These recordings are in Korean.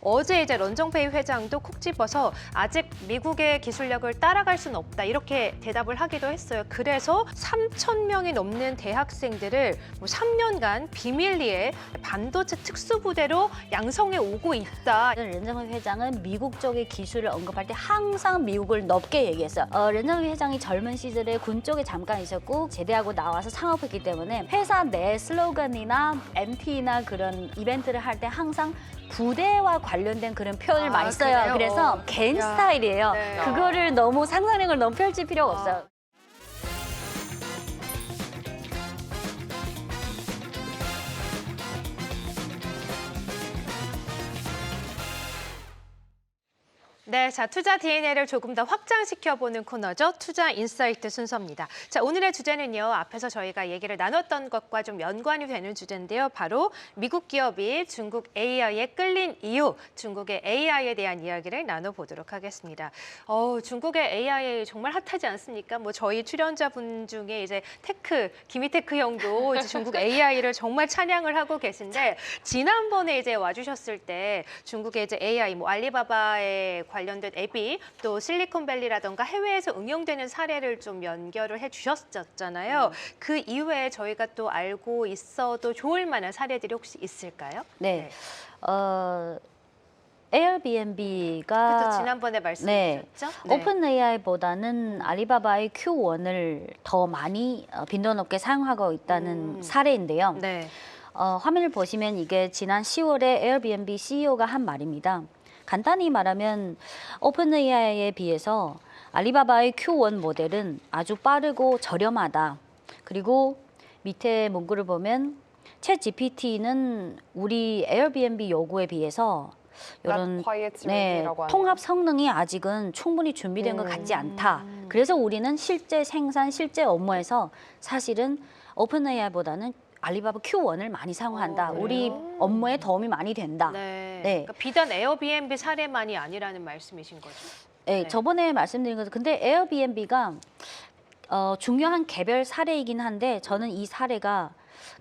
어제 이제 런정페이 회장도 콕 집어서 아직 미국의 기술력을 따라갈 수는 없다 이렇게 대답을 하기도 했어요. 그래서 3,000명이 넘는 대학생들을 뭐 3년간 비밀리에 반도체 특수부대로 양성해 오고 있다. 렌정회 회장은 미국 쪽의 기술을 언급할 때 항상 미국을 높게 얘기했어요. 렌정회 회장이 젊은 시절에 군 쪽에 잠깐 있었고 제대하고 나와서 창업했기 때문에 회사 내 슬로건이나 MT나 그런 이벤트를 할 때 항상 부대와 관련된 그런 표현을 많이 써요. 그래요? 그래서 개인 스타일이에요. 네. 그거를 너무 상상력을 너무 펼칠 필요가 없어요. 네, 자, 투자 DNA를 조금 더 확장시켜보는 코너죠. 투자 인사이트 순서입니다. 자, 오늘의 주제는요. 앞에서 저희가 얘기를 나눴던 것과 좀 연관이 되는 주제인데요. 바로 미국 기업이 중국 AI에 끌린 이유, 중국의 AI에 대한 이야기를 나눠보도록 하겠습니다. 중국의 AI 정말 핫하지 않습니까? 뭐 저희 출연자분 중에 이제 김희테크 형도 이제 중국 AI를 정말 찬양을 하고 계신데 지난번에 이제 와주셨을 때 중국의 이제 AI, 뭐 알리바바의 관련된 앱이 또 실리콘밸리라던가 해외에서 응용되는 사례를 좀 연결을 해주셨잖아요. 그 이후에 저희가 또 알고 있어도 좋을 만한 사례들이 혹시 있을까요? 네. 에어비앤비가 그렇죠. 지난번에 말씀해 주셨죠? 네. 오픈 AI보다는 알리바바의 Q1을 더 많이 빈도 높게 사용하고 있다는 사례인데요. 네. 화면을 보시면 이게 지난 10월에 에어비앤비 CEO가 한 말입니다. 간단히 말하면 오픈 AI에 비해서 알리바바의 Q1 모델은 아주 빠르고 저렴하다. 그리고 밑에 문구를 보면 챗 GPT는 우리 에어비앤비 요구에 비해서 이런 통합 성능이 아직은 충분히 준비된 것 같지 않다. 그래서 우리는 실제 생산, 실제 업무에서 사실은 오픈 AI보다는 알리바바 Q1을 많이 사용한다. 우리 업무에 도움이 많이 된다. 네. 네. 그러니까 비단 에어비앤비 사례만이 아니라는 말씀이신 거죠? 네, 저번에 말씀드린 것은 근데 에어비앤비가 중요한 개별 사례이긴 한데 저는 이 사례가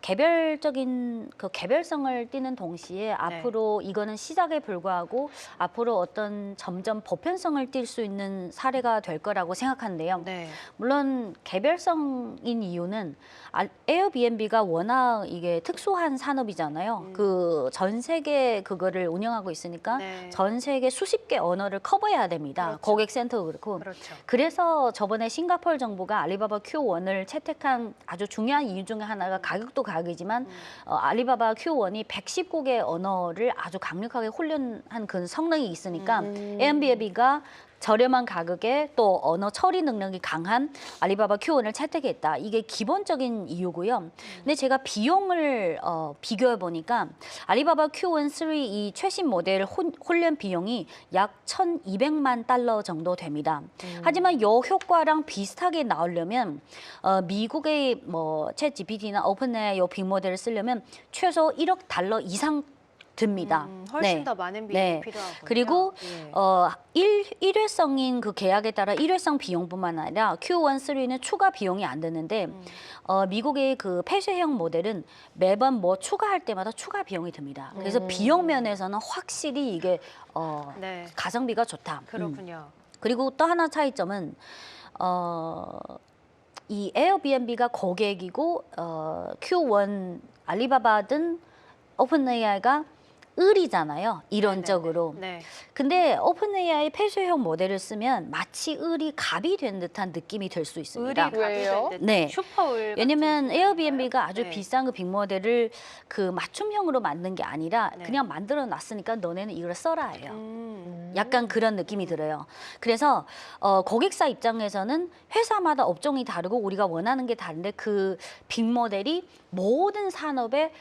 개별적인 그 개별성을 띠는 동시에 앞으로 이거는 시작에 불과하고 앞으로 어떤 점점 보편성을 띌 수 있는 사례가 될 거라고 생각하는데요. 네. 물론 개별성인 이유는 에어비앤비가 워낙 이게 특수한 산업이잖아요. 그 전 세계 그거를 운영하고 있으니까 전 세계 수십 개 언어를 커버해야 됩니다. 그렇죠. 고객센터도 그렇고. 그렇죠. 그래서 저번에 싱가포르 정부가 알리바바 Q1을 채택한 아주 중요한 이유 중에 하나가 가격도 가격이지만 알리바바 Q1이 119개 언어를 아주 강력하게 훈련한 그 성능이 있으니까 에어비앤비가 저렴한 가격에 또 언어 처리 능력이 강한 알리바바 Q1을 채택했다. 이게 기본적인 이유고요. 근데 제가 비용을 비교해 보니까 알리바바 Q1 3 이 최신 모델 훈련 비용이 약 1,200만 달러 정도 됩니다. 하지만 요 효과랑 비슷하게 나오려면 미국의 뭐 챗 GPT나 오픈AI 요 빅모델을 쓰려면 최소 1억 달러 이상 듭니다. 훨씬 더 많은 비용이 필요하고요. 그리고 일회성인 그 계약에 따라 일회성 비용뿐만 아니라 Q1, 3는 추가 비용이 안 드는데 미국의 그 폐쇄형 모델은 매번 뭐 추가할 때마다 추가 비용이 듭니다. 그래서 비용 면에서는 확실히 이게 가성비가 좋다. 그렇군요. 그리고 또 하나 차이점은 이 에어비앤비가 고객이고 Q1 알리바바든 오픈 AI가 을이잖아요. 이론적으로. 네. 근데 오픈 AI 폐쇄형 모델을 쓰면 마치 을이 갑이 된 듯한 느낌이 들 수 있습니다. 을이 갑이 된 듯. 네. 슈퍼을. 왜냐면 에어비앤비가 아주 네. 비싼 그 빅모델을 그 맞춤형으로 만든 게 아니라 그냥 만들어 놨으니까 너네는 이걸 써라예요. 약간 그런 느낌이 들어요. 그래서 고객사 입장에서는 회사마다 업종이 다르고 우리가 원하는 게 다른데 그 빅모델이 모든 산업에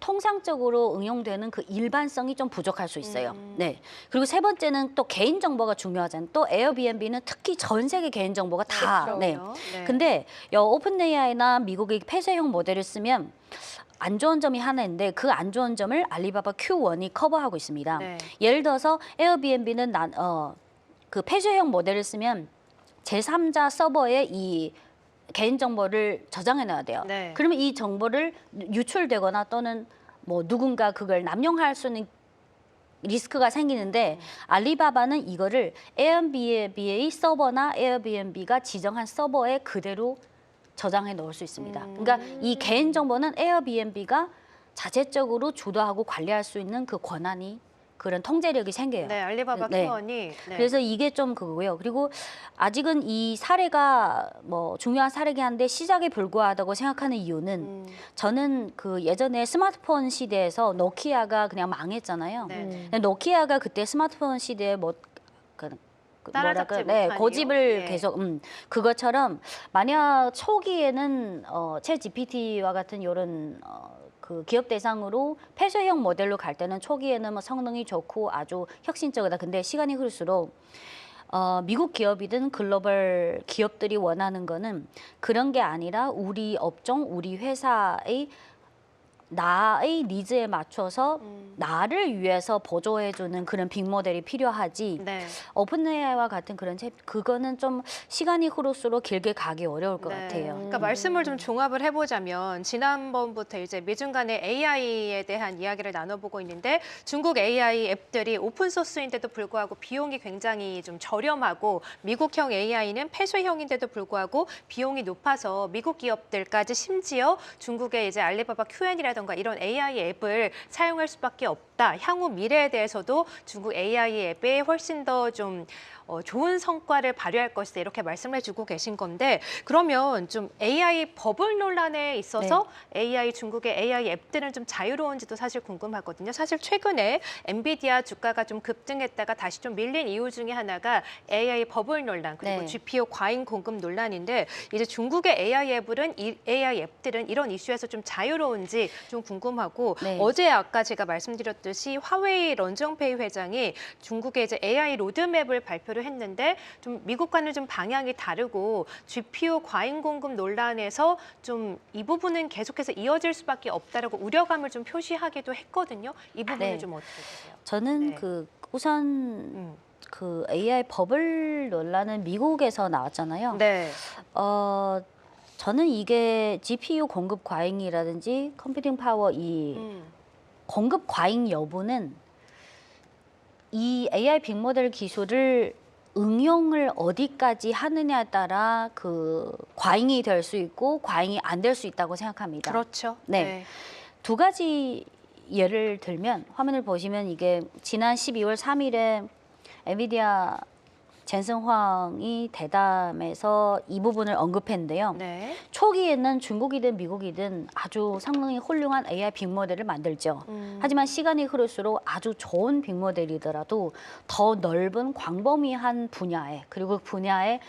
통상적으로 응용되는 그 일반성이 좀 부족할 수 있어요. 네. 그리고 세 번째는 또 개인정보가 중요하잖아요. 또 에어비앤비는 특히 전 세계 개인정보가 다. 네. 근데 오픈 AI나 미국의 폐쇄형 모델을 쓰면 안 좋은 점이 하나 있는데 그 안 좋은 점을 알리바바 Q1이 커버하고 있습니다. 예를 들어서 에어비앤비는 그 폐쇄형 모델을 쓰면 제3자 서버에 이 개인정보를 저장해 놔야 돼요. 그러면 이 정보를 유출되거나 또는 뭐 누군가 그걸 남용할 수는 리스크가 생기는데 알리바바는 이거를 에어비앤비의 서버나 에어비앤비가 지정한 서버에 그대로 저장해 넣을 수 있습니다. 그러니까 이 개인 정보는 에어비앤비가 자체적으로 주도하고 관리할 수 있는 그 권한이 그런 통제력이 생겨요. 네, 알리바바 네. Q1이. 네. 그래서 이게 좀 그거고요. 그리고 아직은 이 사례가 뭐 중요한 사례긴 한데 시작에 불과하다고 생각하는 이유는 저는 그 예전에 스마트폰 시대에서 노키아가 그냥 망했잖아요. 네. 근데 노키아가 그때 스마트폰 시대에 따라잡지 네, 못한 고집을 이유? 계속 그것처럼 만약 초기에는 챗 GPT와 같은 이런 그 기업 대상으로 폐쇄형 모델로 갈 때는 초기에는 뭐 성능이 좋고 아주 혁신적이다. 근데 시간이 흐를수록 미국 기업이든 글로벌 기업들이 원하는 거는 그런 게 아니라 우리 업종, 우리 회사의 나의 니즈에 맞춰서 나를 위해서 보조해주는 그런 빅모델이 필요하지. 네. 오픈 AI와 같은 그런 그거는 좀 시간이 흐를수록 길게 가기 어려울 것 네. 같아요. 그러니까 말씀을 좀 종합을 해보자면 지난번부터 이제 미중 간의 AI에 대한 이야기를 나눠보고 있는데 중국 AI 앱들이 오픈 소스인데도 불구하고 비용이 굉장히 좀 저렴하고 미국형 AI는 폐쇄형인데도 불구하고 비용이 높아서 미국 기업들까지 심지어 중국의 이제 알리바바 Q&A라든가 이런 AI 앱을 사용할 수밖에 없다. 향후 미래에 대해서도 중국 AI 앱에 훨씬 더 좀 좋은 성과를 발휘할 것이다. 이렇게 말씀을 해주고 계신 건데 그러면 좀 AI 버블 논란에 있어서 중국의 AI 앱들은 좀 자유로운지도 사실 궁금하거든요. 사실 최근에 엔비디아 주가가 좀 급등했다가 다시 좀 밀린 이유 중에 하나가 AI 버블 논란 그리고 네. GPU 과잉 공급 논란인데 이제 중국의 AI 앱들은 이런 이슈에서 좀 자유로운지 좀 궁금하고 네. 어제 아까 제가 말씀드렸듯이 화웨이 런정페이 회장이 중국의 이제 AI 로드맵을 발표를 했는데 좀 미국과는 좀 방향이 다르고 GPU 과잉 공급 논란에서 좀 이 부분은 계속해서 이어질 수밖에 없다라고 우려감을 좀 표시하기도 했거든요. 이 부분은 네. 좀 어떻게 보세요? 저는 네. 그 우선 음. 그 AI 버블 논란은 미국에서 나왔잖아요. 네. 저는 이게 GPU 공급 과잉이라든지 컴퓨팅 파워 이 공급 과잉 여부는 이 AI 빅모델 기술을 응용을 어디까지 하느냐에 따라 그 과잉이 될 수 있고 과잉이 안 될 수 있다고 생각합니다. 그렇죠. 네. 두 가지 예를 들면 화면을 보시면 이게 지난 12월 3일에 엔비디아 젠슨 황이 대담에서 이 부분을 언급했는데요. 네. 초기에는 중국이든 미국이든 아주 성능이 훌륭한 AI 빅모델을 만들죠. 하지만 시간이 흐를수록 아주 좋은 빅모델이더라도 더 넓은 광범위한 분야에 그리고 그 분야의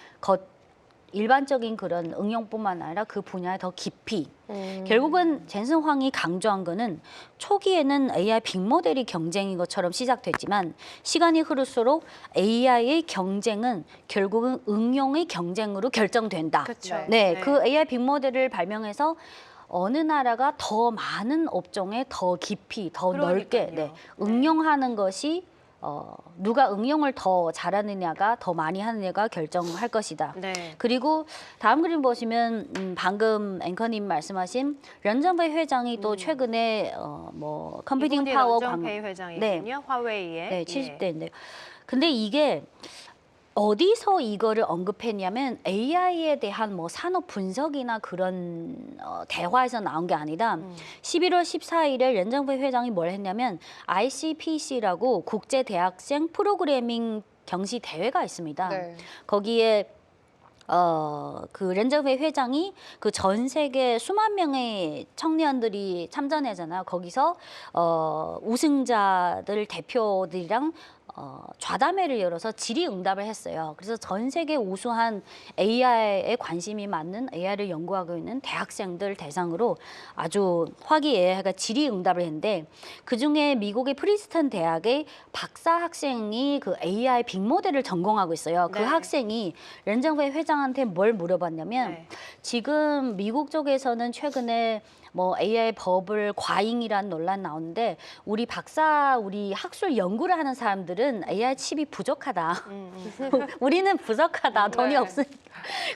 일반적인 그런 응용뿐만 아니라 그 분야에 더 깊이 결국은 젠슨 황이 강조한 거는 초기에는 AI 빅모델이 경쟁인 것처럼 시작됐지만 시간이 흐를수록 AI의 경쟁은 결국은 응용의 경쟁으로 결정된다. 그렇죠. 네, 그 AI 빅모델을 발명해서 어느 나라가 더 많은 업종에 더 깊이, 더 넓게 그러니까요. 응용하는 것이 누가 응용을 더 잘하느냐가 더 많이 하느냐가 결정할 것이다. 네. 그리고 다음 그림 보시면 방금 앵커님 말씀하신 런정페이 회장이 또 최근에 뭐 컴퓨팅 파워 런정페이 회장이군요. 화웨이에. 네, 70대인데요. 근데 이게 어디서 이거를 언급했냐면 AI에 대한 뭐 산업 분석이나 그런 대화에서 나온 게 아니라 11월 14일에 런정페이 회장이 뭘 했냐면 ICPC라고 국제 대학생 프로그래밍 경시 대회가 있습니다. 네. 거기에 그 런정페이 회장이 그 전 세계 수만 명의 청년들이 참전하잖아요. 거기서 우승자들 대표들이랑 좌담회를 열어서 질의응답을 했어요. 그래서 전 세계 우수한 AI에 관심이 많은 AI를 연구하고 있는 대학생들 대상으로 아주 화기애애하게 질의응답을 했는데 그중에 미국의 프린스턴 대학의 박사 학생이 그 AI 빅모델을 전공하고 있어요. 그 네. 학생이 런정페이 회장한테 뭘 물어봤냐면 네. 지금 미국 쪽에서는 최근에 뭐 AI 버블 과잉이란 논란 나오는데 우리 학술 연구를 하는 사람들은 AI 칩이 부족하다. 우리는 부족하다. 돈이 네. 없으니까.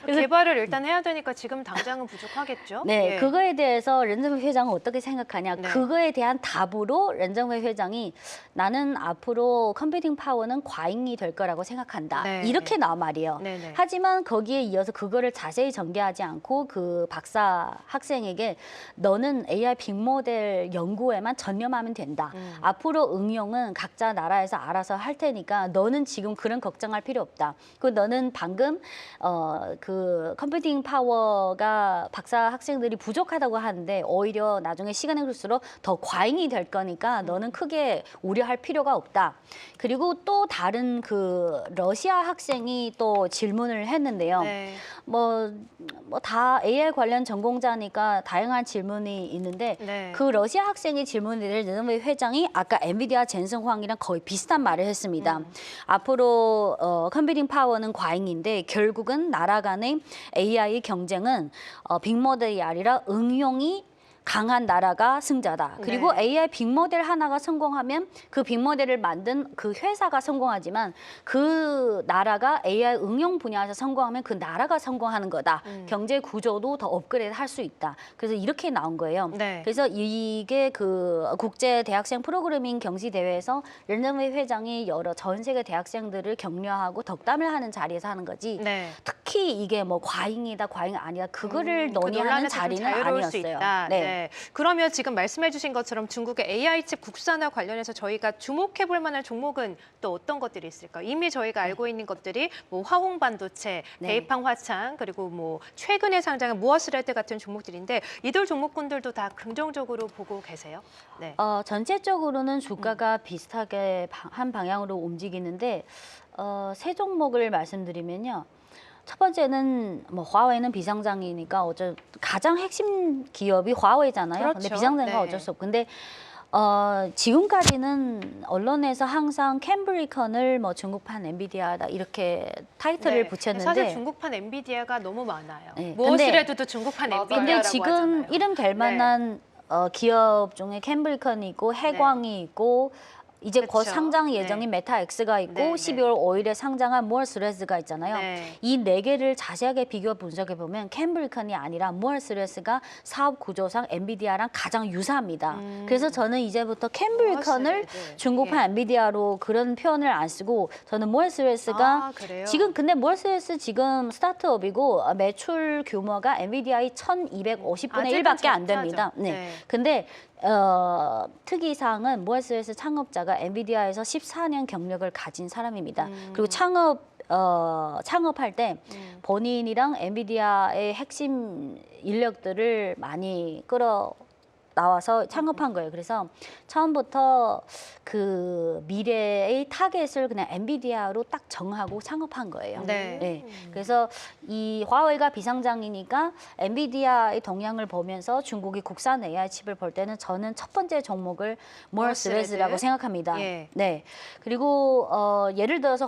그래서 개발을 일단 해야 되니까 지금 당장은 부족하겠죠? 네, 예. 그거에 대해서 렌정회 회장은 어떻게 생각하냐? 네. 그거에 대한 답으로 렌정회 회장이 나는 앞으로 컴퓨팅 파워는 과잉이 될 거라고 생각한다. 네. 이렇게 나온 말이에요. 네네. 하지만 거기에 이어서 그거를 자세히 전개하지 않고 그 박사 학생에게 너는 AI 빅모델 연구에만 전념하면 된다. 앞으로 응용은 각자 나라에서 알아서 할 테니까 너는 지금 그런 걱정할 필요 없다. 그 너는 방금 그 컴퓨팅 파워가 박사 학생들이 부족하다고 하는데 오히려 나중에 시간이 흐를수록 더 과잉이 될 거니까 너는 크게 우려할 필요가 없다. 그리고 또 다른 그 러시아 학생이 또 질문을 했는데요. 네. 뭐 다 AI 관련 전공자니까 다양한 질문이 있는데 네. 그 러시아 학생의 질문을 르노베 회장이 아까 엔비디아 젠슨 황이랑 거의 비슷한 말을 했습니다. 앞으로 컴퓨팅 파워는 과잉인데 결국은 나라 간의 AI 경쟁은 빅모델이 아니라 응용이 강한 나라가 승자다. 그리고 네. AI 빅모델 하나가 성공하면 그 빅모델을 만든 그 회사가 성공하지만 그 나라가 AI 응용 분야에서 성공하면 그 나라가 성공하는 거다. 경제 구조도 더 업그레이드 할 수 있다. 그래서 이렇게 나온 거예요. 네. 그래서 이게 그 국제 대학생 프로그래밍 경시 대회에서 르노베 회장이 여러 전 세계 대학생들을 격려하고 덕담을 하는 자리에서 하는 거지. 네. 특히 이게 뭐 과잉이다, 과잉 아니다 그거를 그 논의하는 논란에서 좀 자리는 자유로울 수 아니었어요. 있다. 네. 그러면 지금 말씀해주신 것처럼 중국의 AI 칩 국산화 관련해서 저희가 주목해볼 만한 종목은 또 어떤 것들이 있을까요? 이미 저희가 알고 있는 것들이 뭐 화홍 반도체, 네. 대이팡 화창, 그리고 뭐 최근에 상장한 무어스레드 같은 종목들인데 이들 종목군들도 다 긍정적으로 보고 계세요? 네. 전체적으로는 주가가 비슷하게 한 방향으로 움직이는데 세 종목을 말씀드리면요. 첫 번째는 뭐 화웨이는 비상장이니까 가장 핵심 기업이 화웨이잖아요. 그렇죠. 근데 비상장이가 네. 어쩔 수 없고. 근데 지금까지는 언론에서 항상 캠브리컨을 뭐 중국판 엔비디아다 이렇게 타이틀을 네. 붙였는데 사실 중국판 엔비디아가 너무 많아요. 네. 무어스레드도 중국판 맞아요. 엔비디아라고 근데 지금 하잖아요. 이름 될 만한 기업 중에 캠브리컨이 있고 해광이 있고 이제 곧 그쵸. 상장 예정인 네. 메타엑스가 있고 네, 네. 12월 5일에 상장한 무얼스레스가 있잖아요. 네. 이 네 개를 자세하게 비교 분석해 보면 캠브리컨이 아니라 무얼스레스가 사업 구조상 엔비디아랑 가장 유사합니다. 그래서 저는 이제부터 캠브리컨을 무얼스레드. 중국판 예. 엔비디아로 그런 표현을 안 쓰고 저는 무얼스레스가 아, 그래요? 지금 근데 무얼스레스 지금 스타트업이고 매출 규모가 엔비디아의 1,250분의 1밖에 안 됩니다. 네. 네. 근데 특이사항은 무얼스레스 창업자가 엔비디아에서 14년 경력을 가진 사람입니다. 그리고 창업할 때 본인이랑 엔비디아의 핵심 인력들을 많이 나와서 창업한 거예요. 그래서 처음부터 그 미래의 타겟을 그냥 엔비디아로 딱 정하고 창업한 거예요. 네. 그래서 이 화웨이가 비상장이니까 엔비디아의 동향을 보면서 중국이 국산 AI 칩을 볼 때는 저는 첫 번째 종목을 무얼스레스라고 무얼스레드. 생각합니다. 예. 네. 그리고 예를 들어서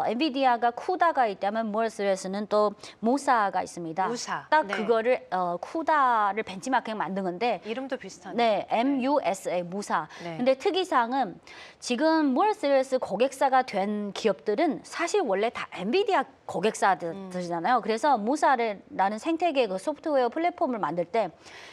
엔비디아가 쿠다가 있다면 무얼스레스는 또 무사가 있습니다. 무사. 딱 네. 그거를 쿠다를 벤치마킹 만든 건데 이름도 비슷하네. 네, MUSA 무사. 네. 근데 특이사항은 지금 무얼스레스 고객사가 된 기업들은 사실 원래 다 엔비디아 고객사들이잖아요. 그래서 무사라는 생태계 그 소프트웨어 플랫폼을 만들 때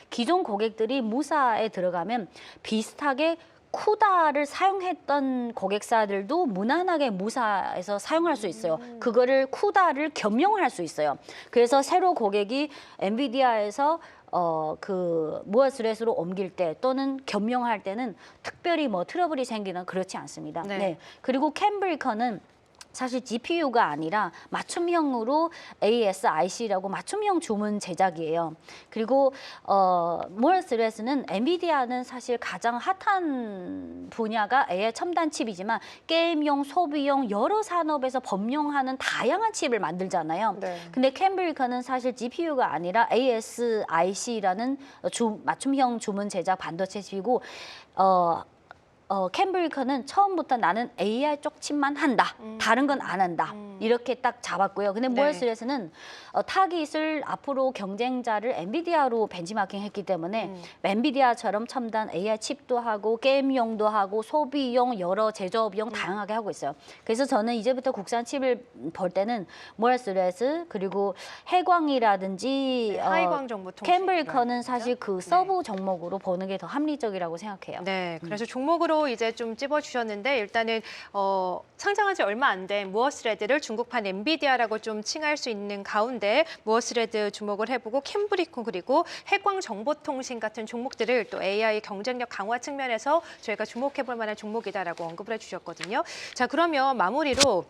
기존 고객들이 무사에 들어가면 비슷하게 쿠다를 사용했던 고객사들도 무난하게 무사에서 사용할 수 있어요. 그거를 쿠다를 겸용할 수 있어요. 그래서 새로 고객이 엔비디아에서 그 무얼스레스로 옮길 때 또는 겸용할 때는 특별히 뭐 트러블이 생기는 그렇지 않습니다. 네. 그리고 캠브리컨은 사실 GPU가 아니라 맞춤형으로 ASIC라고 맞춤형 주문 제작이에요. 그리고 무얼스레스는 엔비디아는 사실 가장 핫한 분야가 AI 첨단 칩이지만 게임용, 소비용 여러 산업에서 범용하는 다양한 칩을 만들잖아요. 네. 근데 캠브리컨은 사실 GPU가 아니라 ASIC라는 맞춤형 주문 제작 반도체 칩이고 캠브리컨은 처음부터 나는 AI 쪽 칩만 한다. 다른 건 안 한다. 이렇게 딱 잡았고요. 근데 네. 모어스레스는 타깃을 앞으로 경쟁자를 엔비디아로 벤치마킹했기 때문에 엔비디아처럼 첨단 AI 칩도 하고 게임용도 하고 소비용 여러 제조업용 다양하게 하고 있어요. 그래서 저는 이제부터 국산 칩을 볼 때는 모어스레스 그리고 해광이라든지 하이광 정보 통신. 캠브리커는 사실 그 서브 종목으로 보는 게 더 합리적이라고 생각해요. 네, 그래서 종목으로 이제 좀 찝어주셨는데 일단은 상장한 지 얼마 안 된 무어스레드를 중국판 엔비디아라고 좀 칭할 수 있는 가운데 무어스레드 주목을 해보고 캠브리콘 그리고 해광 정보통신 같은 종목들을 또 AI 경쟁력 강화 측면에서 저희가 주목해볼 만한 종목이다라고 언급을 해주셨거든요. 자, 그러면 마무리로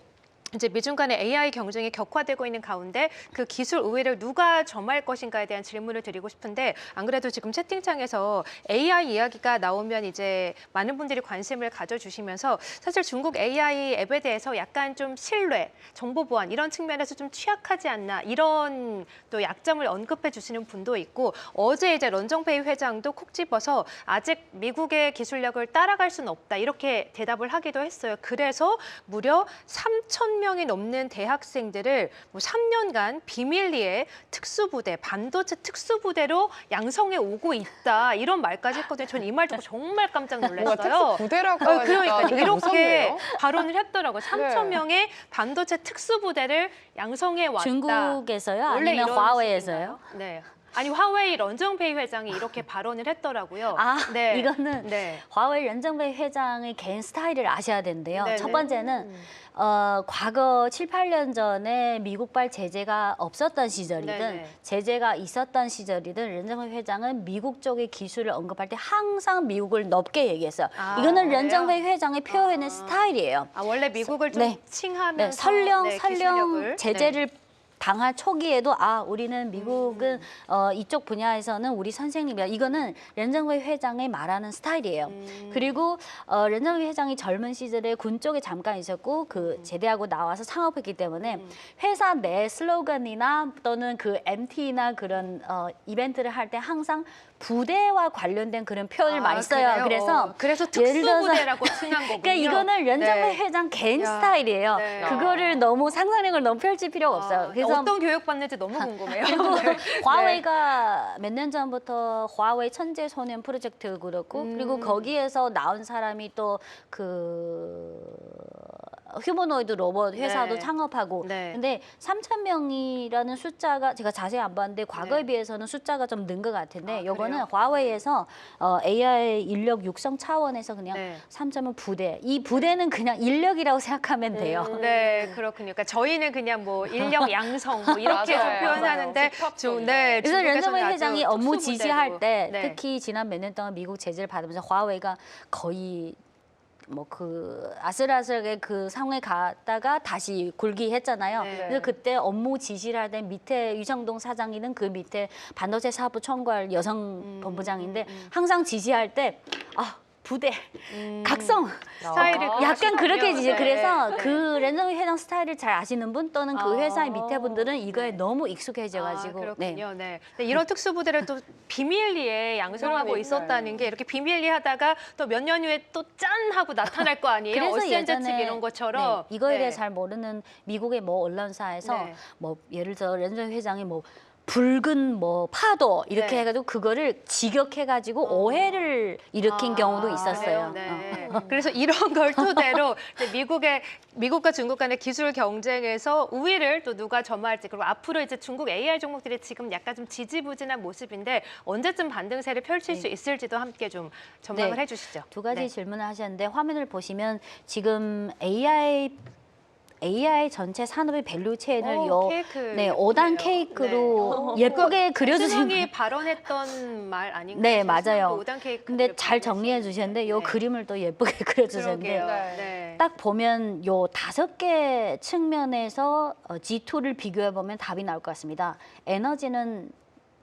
이제 미중 간의 AI 경쟁이 격화되고 있는 가운데 그 기술 우위를 누가 점할 것인가에 대한 질문을 드리고 싶은데 안 그래도 지금 채팅창에서 AI 이야기가 나오면 이제 많은 분들이 관심을 가져주시면서 사실 중국 AI 앱에 대해서 약간 좀 신뢰, 정보 보안 이런 측면에서 좀 취약하지 않나 이런 또 약점을 언급해 주시는 분도 있고 어제 이제 런정페이 회장도 콕 집어서 아직 미국의 기술력을 따라갈 수는 없다 이렇게 대답을 하기도 했어요. 그래서 무려 3,000명이 넘는 대학생들을 뭐 3년간 비밀리에 특수부대, 반도체 특수부대로 양성해 오고 있다 이런 말까지 했거든요. 저는 이 말 듣고 정말 깜짝 놀랐어요. 부대라고 하니까 그러니까 되게 이렇게 무섭네요. 발언을 했더라고요. 3,000명의 반도체 특수부대를 양성해 왔다. 중국에서요? 원래 아니면 이런 화웨이에서요? 식인가요? 네. 아니 화웨이 런정페이 회장이 이렇게 발언을 했더라고요. 아, 네. 이거는 네. 화웨이 런정페이 회장의 개인 스타일을 아셔야 되는데요. 네네. 첫 번째는 과거 7, 8년 전에 미국발 제재가 없었던 시절이든 네네. 제재가 있었던 시절이든 런정페이 회장은 미국 쪽의 기술을 언급할 때 항상 미국을 높게 얘기했어요. 아, 이거는 그래요? 런정페이 회장의 표현의 스타일이에요. 아 원래 미국을 좀 네. 칭하면서 네, 설령 기술력을. 제재를 당할 초기에도 우리는 미국은 이쪽 분야에서는 우리 선생님이야. 이거는 렌정웨이 회장이 말하는 스타일이에요. 그리고 렌정웨이 회장이 젊은 시절에 군 쪽에 잠깐 있었고 그 제대하고 나와서 창업했기 때문에 회사 내 슬로건이나 또는 그 MT나 그런 이벤트를 할 때 항상 부대와 관련된 그런 표현을 많이 써요. 그래요? 그래서 예를 들어서 특수부대라고 칭한 거군요. 그러니까 이거는 렌정웨이 네. 회장 개인 야, 스타일이에요. 네. 그거를 너무 상상력을 너무 펼칠 필요가 없어요. 그래서 어떤 교육 받는지 너무 궁금해요. 그리고 네. 화웨이가 몇 년 전부터 화웨이 천재 소년 프로젝트 그렇고 그리고 거기에서 나온 사람이 또 그 휴머노이드 로봇 회사도 네. 창업하고 네. 근데 3,000명이라는 숫자가 제가 자세히 안 봤는데 과거에 네. 비해서는 숫자가 좀 는 것 같은데 요거는 그래요? 화웨이에서 AI 인력 육성 차원에서 그냥 네. 3,000명 부대 이 부대는 그냥 인력이라고 생각하면 돼요. 네, 그렇군요. 그러니까 저희는 그냥 뭐 인력 양성 뭐 이렇게 맞아요, 좀 표현하는데 맞아요. 집합적인. 네, 그래서 중국에서는 런정웨이 아주 회장이 업무 특수부대로. 지시할 때 네. 특히 지난 몇 년 동안 미국 제재를 받으면서 화웨이가 거의 뭐 그 아슬아슬하게 그 상황에 갔다가 다시 굴기했잖아요. 네. 그래서 그때 업무 지시를 할 때 밑에 유정동 사장이는 그 밑에 반도체 사업부 총괄 여성 본부장인데 항상 지시할 때 부대 각성 스타일이 약간 그렇게 지시. 네. 그래서 네. 그 랜덤 회장 스타일을 잘 아시는 분 또는 그 회사의 밑에 분들은 이거에 너무 익숙해져가지고 그렇군요. 네. 근데 이런 특수부대를 또 비밀리에 양성하고 그러니까요. 있었다는 게 이렇게 비밀리 하다가 또 몇 년 후에 또 짠 하고 나타날 거 아니에요. 그래서 어센저 측 예전에 이런 것처럼 이거에 네. 대해 잘 모르는 미국의 뭐 언론사에서 네. 뭐 예를 들어 랜덤 회장이 뭐 붉은 뭐 파도 이렇게 네. 해가지고 그거를 직역해가지고 오해를 일으킨 경우도 있었어요. 그래요? 네. 그래서 이런 걸 토대로 이제 미국과 중국 간의 기술 경쟁에서 우위를 또 누가 점할지 그리고 앞으로 이제 중국 AI 종목들이 지금 약간 좀 지지부진한 모습인데 언제쯤 반등세를 펼칠 수 있을지도 함께 좀 전망을 네. 해주시죠. 두 가지 네. 질문을 하셨는데 화면을 보시면 지금 AI 전체 산업의 밸류 체인을 오, 케이크. 네, 5단 케이크로 예쁘게 그려주신 수성이 발언했던 말 아닌가요? 네, 맞아요. 5단 케이크. 근데 잘 정리해 주셨는데 요 그림을 또 예쁘게 그려주셨는데 그러게요. 네. 네. 딱 보면 요 5개 측면에서 G2를 비교해 보면 답이 나올 것 같습니다. 에너지는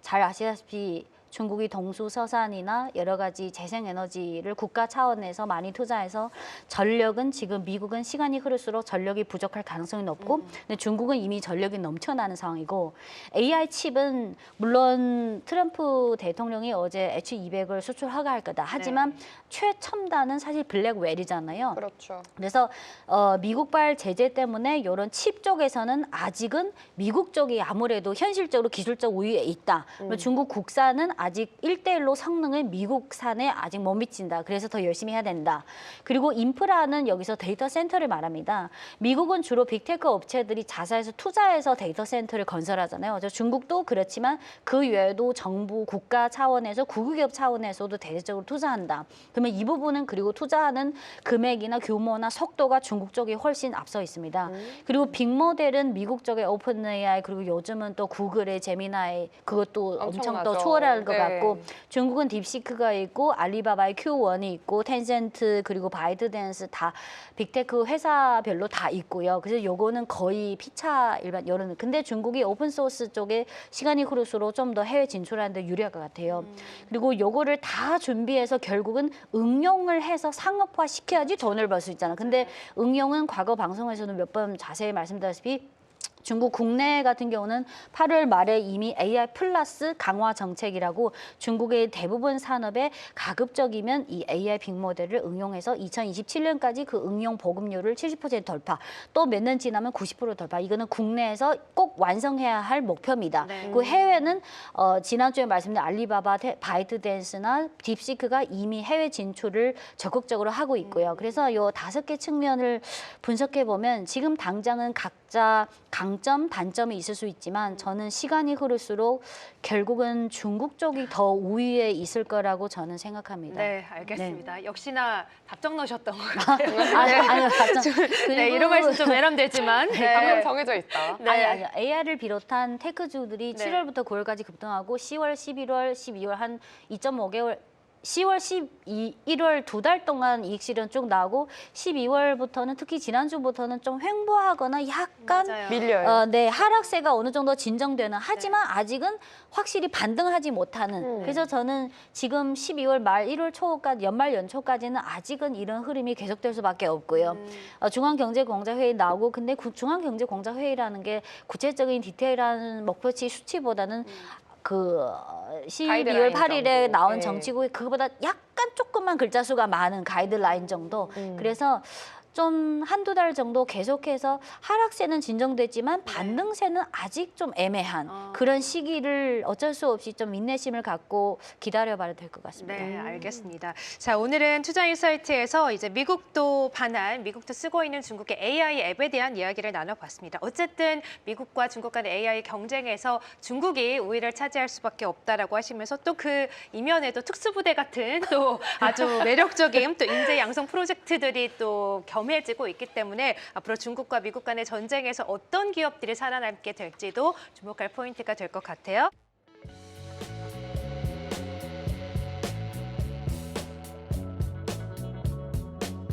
잘 아시다시피 중국이 동수서산이나 여러 가지 재생에너지를 국가 차원에서 많이 투자해서 전력은 지금 미국은 시간이 흐를수록 전력이 부족할 가능성이 높고 근데 중국은 이미 전력이 넘쳐나는 상황이고 AI 칩은 물론 트럼프 대통령이 어제 H200을 수출 허가할 거다. 하지만 최첨단은 사실 블랙웰이잖아요. 그렇죠. 그래서 미국발 제재 때문에 이런 칩 쪽에서는 아직은 미국 쪽이 아무래도 현실적으로 기술적 우위에 있다. 중국 국산은 아직 1대1로 성능을 미국산에 아직 못 미친다. 그래서 더 열심히 해야 된다. 그리고 인프라는 여기서 데이터 센터를 말합니다. 미국은 주로 빅테크 업체들이 자사에서 투자해서 데이터 센터를 건설하잖아요. 그래서 중국도 그렇지만 그 외에도 정부, 국가 차원에서 국유기업 차원에서도 대대적으로 투자한다. 그러면 이 부분은 그리고 투자하는 금액이나 규모나 속도가 중국 쪽이 훨씬 앞서 있습니다. 그리고 빅모델은 미국 쪽의 오픈 AI 그리고 요즘은 또 구글의 제미나이 그것도 엄청 또 엄청나죠. 추월할 것 네. 같고 중국은 딥시크가 있고 알리바바의 Q1이 있고 텐센트 그리고 바이트댄스 다 빅테크 회사별로 다 있고요. 그래서 요거는 거의 피차 일반 여론. 근데 중국이 오픈 소스 쪽에 시간이 흐를수록 좀 더 해외 진출하는 데 유리할 것 같아요. 그리고 요거를 다 준비해서 결국은 응용을 해서 상업화 시켜야지 돈을 벌 수 있잖아. 근데 응용은 과거 방송에서도 몇 번 자세히 말씀드렸다시피 중국 국내 같은 경우는 8월 말에 이미 AI 플러스 강화 정책이라고 중국의 대부분 산업에 가급적이면 이 AI 빅모델을 응용해서 2027년까지 그 응용 보급률을 70% 돌파, 또 몇 년 지나면 90% 돌파. 이거는 국내에서 꼭 완성해야 할 목표입니다. 네. 그 해외는 지난주에 말씀드린 알리바바, 바이트댄스나 딥시크가 이미 해외 진출을 적극적으로 하고 있고요. 그래서 요 5개 측면을 분석해 보면 지금 당장은 각자 강점, 단점이 있을 수 있지만 저는 시간이 흐를수록 결국은 중국 쪽이 더 우위에 있을 거라고 저는 생각합니다. 네, 알겠습니다. 역시나 답정 넣으셨던 것 같아요. 아니, 답장. 네, 이런 말씀 좀 외람되지만. 방금 네. 정해져 있다. 네. 아니, AI를 비롯한 테크주들이 네. 7월부터 9월까지 급등하고 10월, 11월, 12월 한 2.5개월 10월, 1월 2달 동안 이익 실현 쭉 나오고 12월부터는 특히 지난주부터는 좀 횡보하거나 약간 맞아요. 밀려요. 네, 하락세가 어느 정도 진정되는 하지만 아직은 확실히 반등하지 못하는 그래서 저는 지금 12월 말 1월 초까지 연말 연초까지는 아직은 이런 흐름이 계속될 수밖에 없고요. 중앙경제공작회의 나오고 근데 중앙경제공작회의라는 게 구체적인 디테일한 목표치 수치보다는 그 12월 가이드라인 8일에 정도. 나온 네. 정치국이 그거보다 약간 조금만 글자 수가 많은 가이드라인 정도. 그래서 좀 한두 달 정도 계속해서 하락세는 진정됐지만 반등세는 아직 좀 애매한 그런 시기를 어쩔 수 없이 좀 인내심을 갖고 기다려봐야 될 것 같습니다. 네, 알겠습니다. 자, 오늘은 투자인사이트에서 이제 미국도 반한, 미국도 쓰고 있는 중국의 AI 앱에 대한 이야기를 나눠봤습니다. 어쨌든 미국과 중국 간의 AI 경쟁에서 중국이 우위를 차지할 수밖에 없다라고 하시면서 또 그 이면에도 특수부대 같은 또 아주 매력적인 또 인재 양성 프로젝트들이 또 겸해지고 있기 때문에 앞으로 중국과 미국 간의 전쟁에서 어떤 기업들이 살아남게 될지도 주목할 포인트가 될 것 같아요.